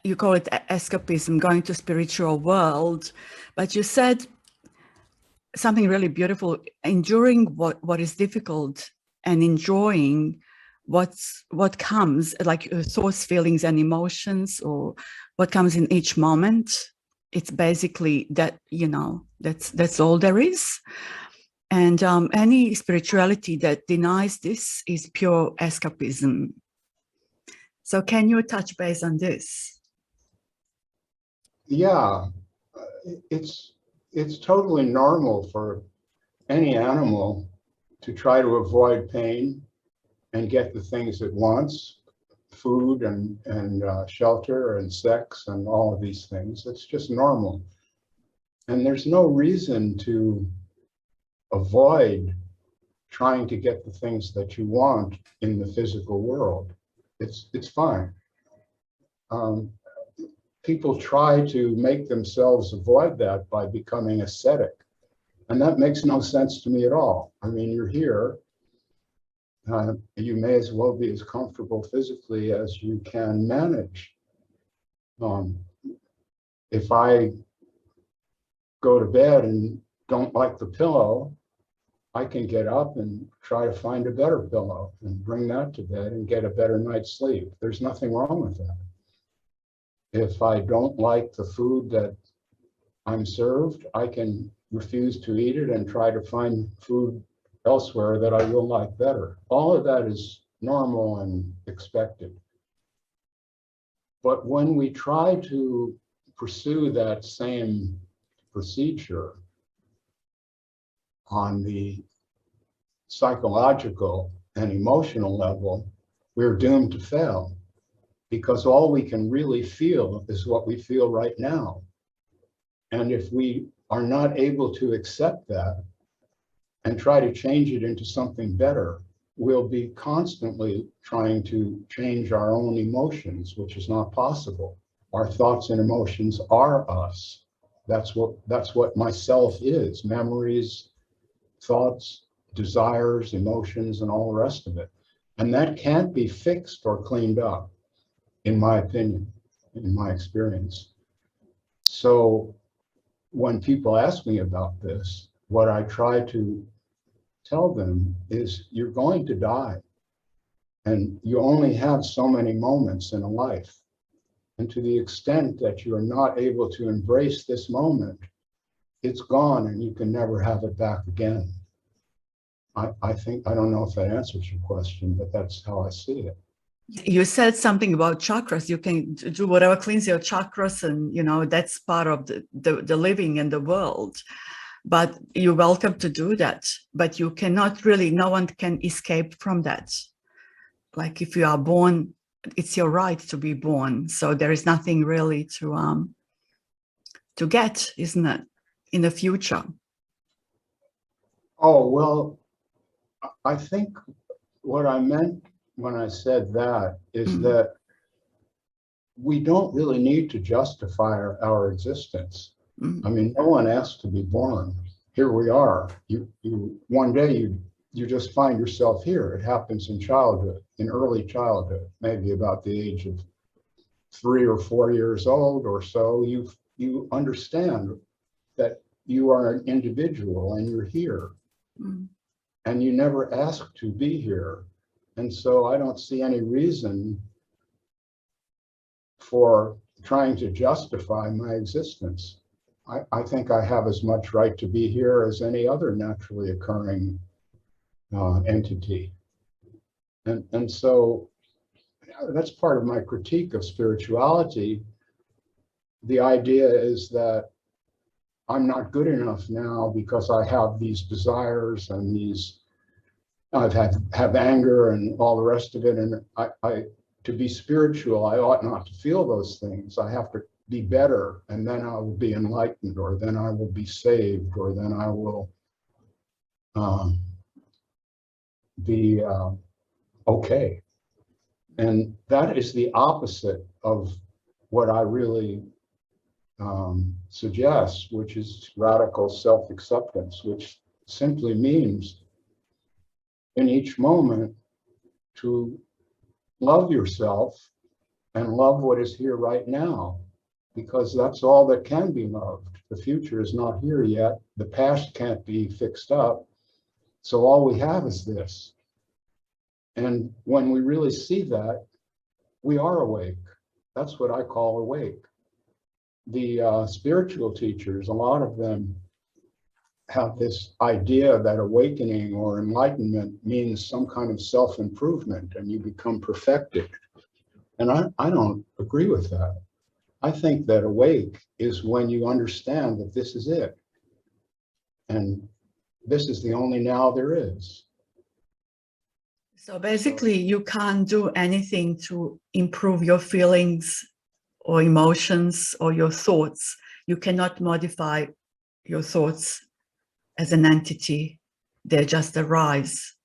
you call it escapism, going to spiritual world, but you said something really beautiful, enduring what is difficult and enjoying what comes, like thoughts, feelings, and emotions, or what comes in each moment. It's basically that, that's all there is. And any spirituality that denies this is pure escapism. So can you touch base on this? Yeah, it's totally normal for any animal to try to avoid pain and get the things it wants, food and shelter and sex and all of these things. It's just normal. And there's no reason to avoid trying to get the things that you want in the physical world. It's fine. People try to make themselves avoid that by becoming ascetic. And that makes no sense to me at all. I mean, you're here. You may as well be as comfortable physically as you can manage. If I go to bed and don't like the pillow, I can get up and try to find a better pillow and bring that to bed and get a better night's sleep. There's nothing wrong with that. If I don't like the food that I'm served, I can refuse to eat it and try to find food elsewhere that I will like better. All of that is normal and expected. But when we try to pursue that same procedure on the psychological and emotional level, we're doomed to fail, because all we can really feel is what we feel right now. And if we are not able to accept that and try to change it into something better, we'll be constantly trying to change our own emotions, which is not possible. Our thoughts and emotions are us. That's what myself is: memories, thoughts, desires, emotions, and all the rest of it. And that can't be fixed or cleaned up, in my opinion, in my experience. So when people ask me about this, what I try to tell them is, you're going to die, and you only have so many moments in a life. And to the extent that you are not able to embrace this moment, it's gone and you can never have it back again. I think, I don't know if that answers your question, but that's how I see it. You said something about chakras. You can do whatever cleans your chakras, and that's part of the living in the world. But you're welcome to do that. But you cannot really, no one can escape from that. Like if you are born, it's your right to be born. So there is nothing really to get, isn't it, in the future? Oh, well, I think what I meant when I said that is that we don't really need to justify our existence. I mean, no one asked to be born. Here we are. You one day you just find yourself here. It happens in childhood, in early childhood, maybe about the age of 3 or 4 years old or so. You understand that you are an individual and you're here. And you never asked to be here. And so I don't see any reason for trying to justify my existence. I think I have as much right to be here as any other naturally occurring entity. And so that's part of my critique of spirituality. The idea is that I'm not good enough now because I have these desires and I've have anger and all the rest of it. And to be spiritual, I ought not to feel those things. I have to be better, and then I will be enlightened, or then I will be saved, or then I will be okay. And that is the opposite of what I really suggest, which is radical self-acceptance, which simply means in each moment to love yourself and love what is here right now, because that's all that can be loved. The future is not here yet. The past can't be fixed up. So all we have is this. And when we really see that, we are awake. That's what I call awake. The spiritual teachers, a lot of them have this idea that awakening or enlightenment means some kind of self-improvement and you become perfected. And I don't agree with that. I think that awake is when you understand that this is it. And this is the only now there is. So basically, you can't do anything to improve your feelings or emotions or your thoughts. You cannot modify your thoughts as an entity. They just arise.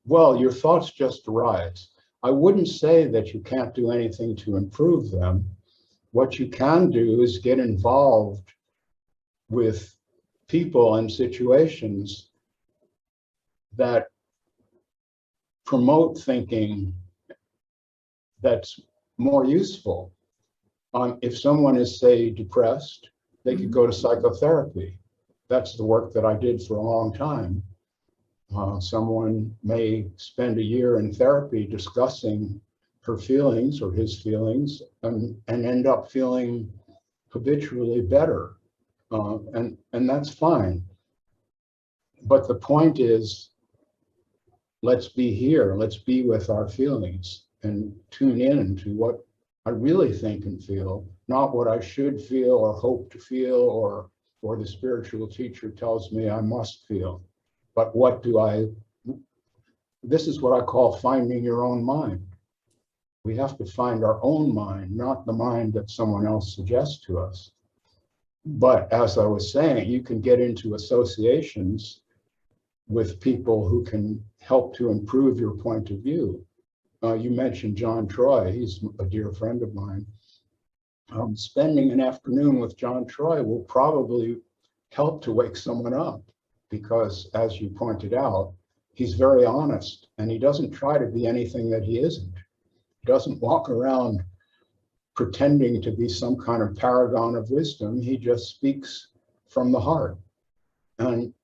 Well, your thoughts just arise. I wouldn't say that you can't do anything to improve them. What you can do is get involved with people and situations that promote thinking that's more useful. If someone is, say, depressed, they could go to psychotherapy. That's the work that I did for a long time. Someone may spend a year in therapy discussing her feelings or his feelings and end up feeling habitually better. And that's fine. But the point is, let's be here, let's be with our feelings and tune in to what I really think and feel, not what I should feel or hope to feel or the spiritual teacher tells me I must feel. But what do this is what I call finding your own mind. We have to find our own mind, not the mind that someone else suggests to us. But as I was saying, you can get into associations with people who can help to improve your point of view. You mentioned John Troy, he's a dear friend of mine. Spending an afternoon with John Troy will probably help to wake someone up because, as you pointed out, he's very honest and he doesn't try to be anything that he isn't. He doesn't walk around pretending to be some kind of paragon of wisdom. He just speaks from the heart. And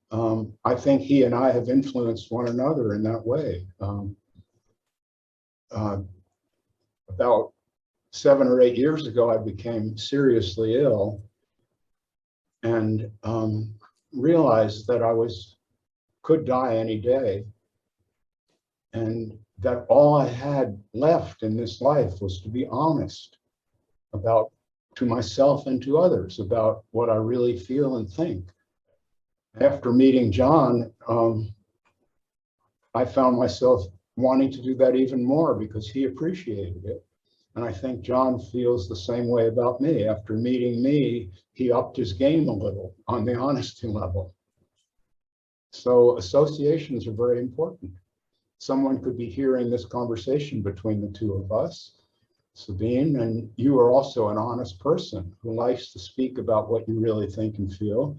I think he and I have influenced one another in that way. About 7 or 8 years ago, I became seriously ill and realized that I could die any day, and that all I had left in this life was to be honest to myself and to others about what I really feel and think. After meeting John, I found myself wanting to do that even more because he appreciated it. And I think John feels the same way about me. After meeting me, he upped his game a little on the honesty level. So associations are very important. Someone could be hearing this conversation between the two of us, Sabine, and you are also an honest person who likes to speak about what you really think and feel.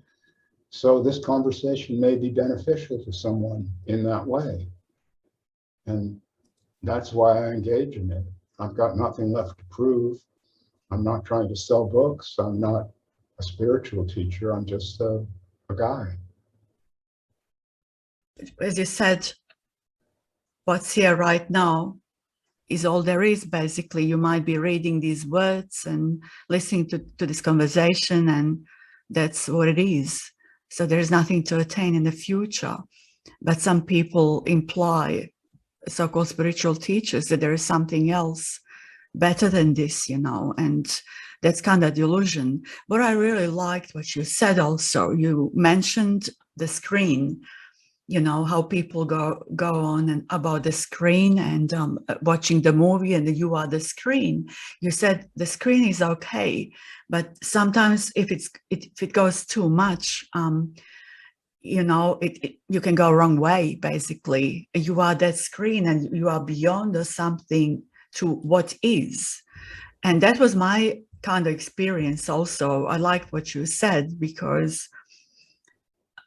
So this conversation may be beneficial to someone in that way. And that's why I engage in it. I've got nothing left to prove. I'm not trying to sell books. I'm not a spiritual teacher. I'm just a guy. As you said, what's here right now is all there is, basically. You might be reading these words and listening to this conversation, and that's what it is. So there's nothing to attain in the future. But some people imply, so-called spiritual teachers, that there is something else better than this, and that's kind of delusion. But I really liked what you said also. You mentioned the screen, how people go on and about the screen and watching the movie and you are the screen. You said the screen is okay, but sometimes if it goes too much, you can go wrong way, basically. You are that screen and you are beyond or something to what is. And that was my kind of experience also. I liked what you said because,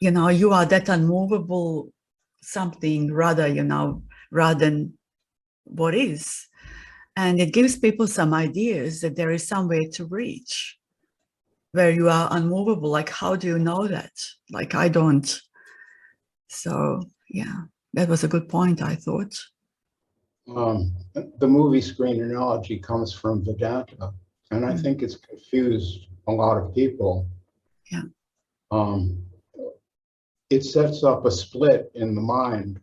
you are that unmovable something rather than what is. And it gives people some ideas that there is somewhere to reach where you are unmovable. Like, how do you know that? Like, I don't. So, yeah, that was a good point, I thought. The movie screen analogy comes from Vedanta, and I think it's confused a lot of people. Yeah. It sets up a split in the mind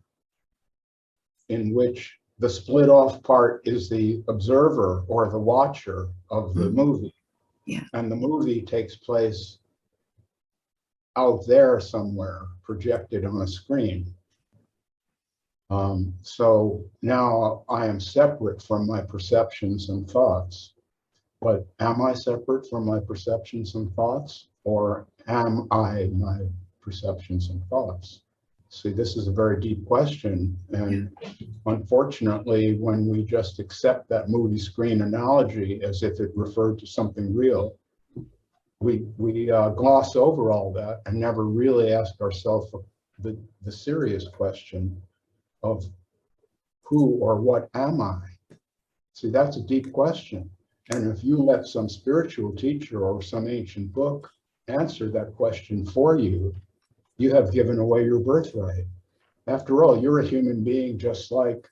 in which the split off part is the observer or the watcher of the movie. Yeah. And the movie takes place out there somewhere, projected on a screen. So now I am separate from my perceptions and thoughts. But am I separate from my perceptions and thoughts? Or am I my perceptions and thoughts? See, this is a very deep question. And unfortunately, when we just accept that movie screen analogy as if it referred to something real, we gloss over all that and never really ask ourselves the serious question of who or what am I? See, that's a deep question. And if you let some spiritual teacher or some ancient book answer that question for you, you have given away your birthright. After all, you're a human being just like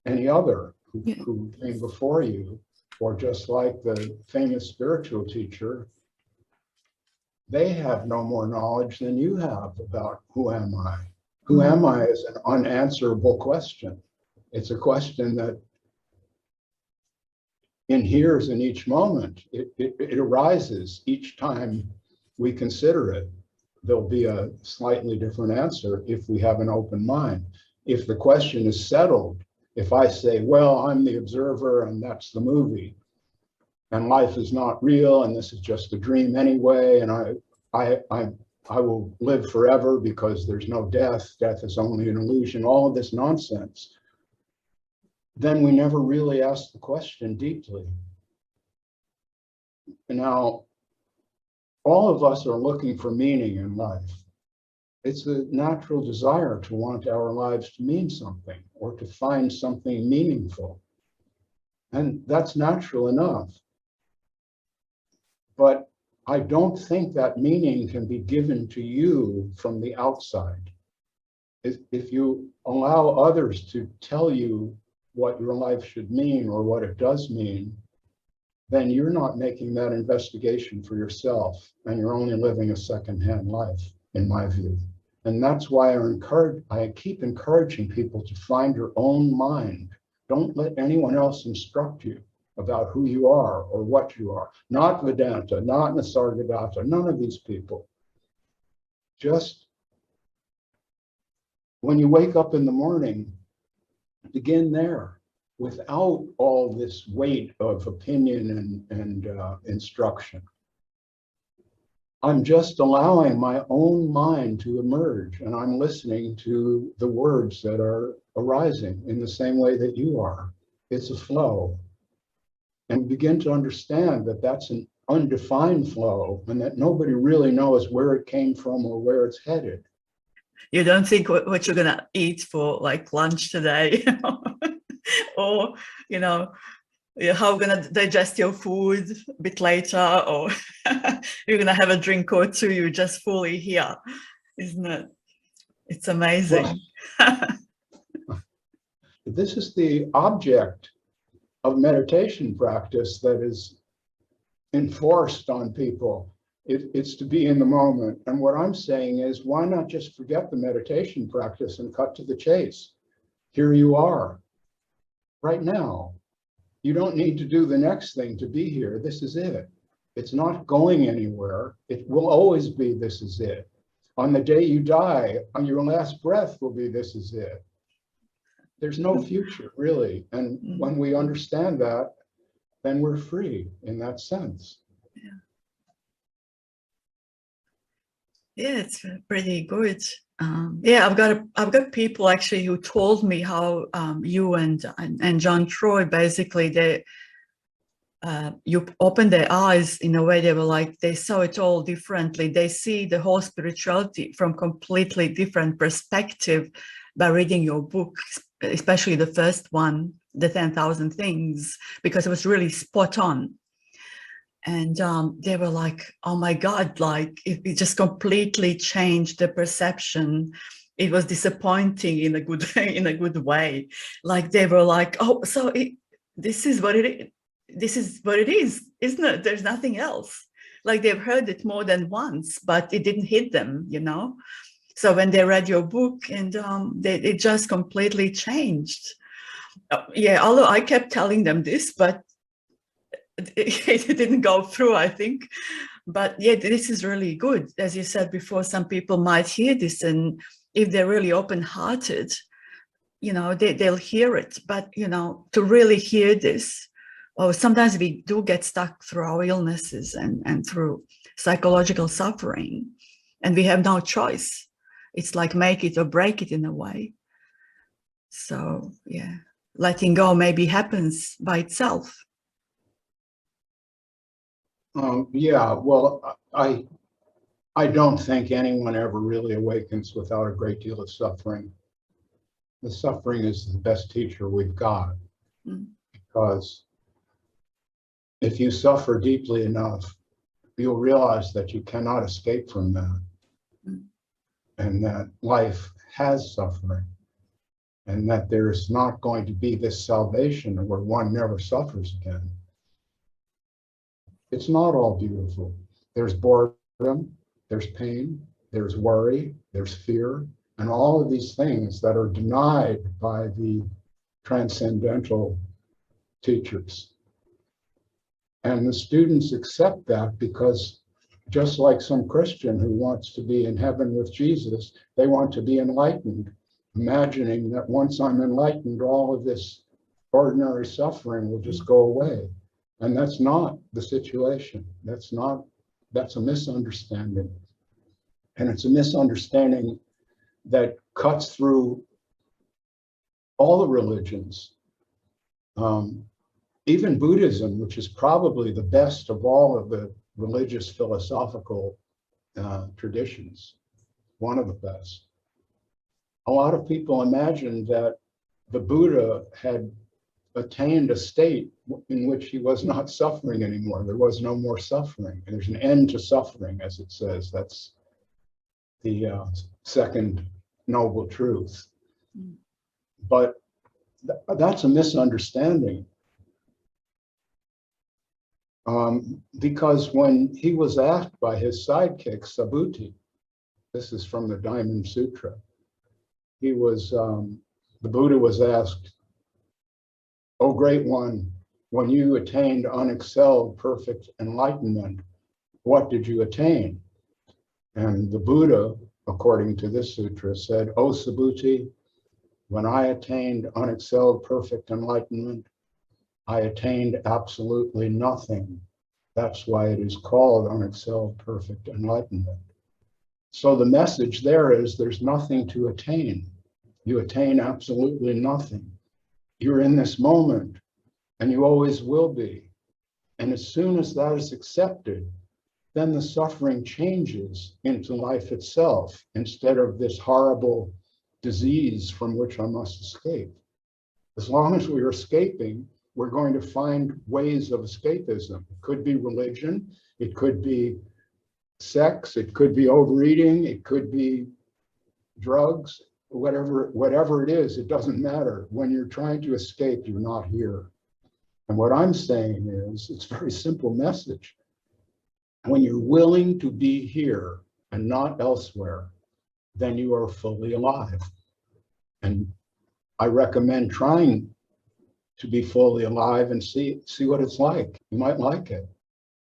any other who came before you, or just like the famous spiritual teacher. They have no more knowledge than you have about who am I. Who am I is an unanswerable question. It's a question that inheres in each moment. It arises each time we consider it. There'll be a slightly different answer if we have an open mind. If the question is settled, if I say, well, I'm the observer and that's the movie, and life is not real and this is just a dream anyway, and I will live forever because there's no death, death is only an illusion, all of this nonsense, then we never really ask the question deeply. Now, all of us are looking for meaning in life. It's a natural desire to want our lives to mean something or to find something meaningful. And that's natural enough. But I don't think that meaning can be given to you from the outside. If you allow others to tell you what your life should mean or what it does mean, then you're not making that investigation for yourself, and you're only living a secondhand life, in my view. And that's why I keep encouraging people to find your own mind. Don't let anyone else instruct you about who you are or what you are. Not Vedanta, not Nisargadatta, none of these people. Just when you wake up in the morning, begin there without all this weight of opinion and instruction. I'm just allowing my own mind to emerge, and I'm listening to the words that are arising in the same way that you are. It's a flow. And begin to understand that that's an undefined flow and that nobody really knows where it came from or where it's headed. You don't think what you're going to eat for like lunch today or, you know, how you're going to digest your food a bit later, or you're going to have a drink or two. You're just fully here, isn't it? It's amazing. Well, this is the object of meditation practice that is enforced on people. It's to be in the moment. And what I'm saying is, why not just forget the meditation practice and cut to the chase? Here you are, right now. You don't need to do the next thing to be here. This is it. It's not going anywhere. It will always be this is it. On the day you die, on your last breath will be this is it. There's no future, really. And when we understand that, then we're free in that sense. Yeah, it's pretty good. Yeah, I've got people actually who told me how you and John Troy, basically you opened their eyes in a way. They were like, they saw it all differently. They see the whole spirituality from completely different perspective by reading your book, especially the first one, the 10,000 things, because it was really spot on. And they were like, oh my God, like it just completely changed the perception. It was disappointing in a good way, Like they were like, oh, so this is what it is. This is what it is, isn't it? There's nothing else. Like they've heard it more than once, but it didn't hit them, So when they read your book, and it just completely changed. Yeah, although I kept telling them this, but it didn't go through, I think. But yeah, this is really good. As you said before, some people might hear this, and if they're really open-hearted, they'll hear it. But, to really hear this, sometimes we do get stuck through our illnesses and through psychological suffering, and we have no choice. It's like make it or break it in a way. So, yeah, letting go maybe happens by itself. Yeah, well, I don't think anyone ever really awakens without a great deal of suffering. The suffering is the best teacher we've got, because if you suffer deeply enough, you'll realize that you cannot escape from that, and that life has suffering, and that there's not going to be this salvation where one never suffers again. It's not all beautiful. There's boredom, there's pain, there's worry, there's fear, and all of these things that are denied by the transcendental teachers. And the students accept that because, just like some Christian who wants to be in heaven with Jesus, they want to be enlightened, imagining that once I'm enlightened, all of this ordinary suffering will just go away. And that's not the situation. That's a misunderstanding. And it's a misunderstanding that cuts through all the religions. Even Buddhism, which is probably the best of all of the religious philosophical traditions, one of the best. A lot of people imagine that the Buddha had attained a state in which he was not suffering anymore. There was no more suffering. There's an end to suffering, as it says. That's the second noble truth. But that's a misunderstanding. Because when he was asked by his sidekick, Subhuti, this is from the Diamond Sutra, the Buddha was asked, "O great one, when you attained unexcelled perfect enlightenment, what did you attain?" And the Buddha, according to this sutra, said, "O Subhuti, when I attained unexcelled perfect enlightenment, I attained absolutely nothing. That's why it is called unexcelled perfect enlightenment." So the message there is there's nothing to attain. You attain absolutely nothing. You're in this moment, and you always will be. And as soon as that is accepted, then the suffering changes into life itself instead of this horrible disease from which I must escape. As long as we're escaping, we're going to find ways of escapism. It could be religion, it could be sex, it could be overeating, it could be drugs, whatever it is, it doesn't matter. When you're trying to escape, you're not here. And what I'm saying is, it's a very simple message. When you're willing to be here and not elsewhere, then you are fully alive. And I recommend trying to be fully alive and see what it's like. You might like it.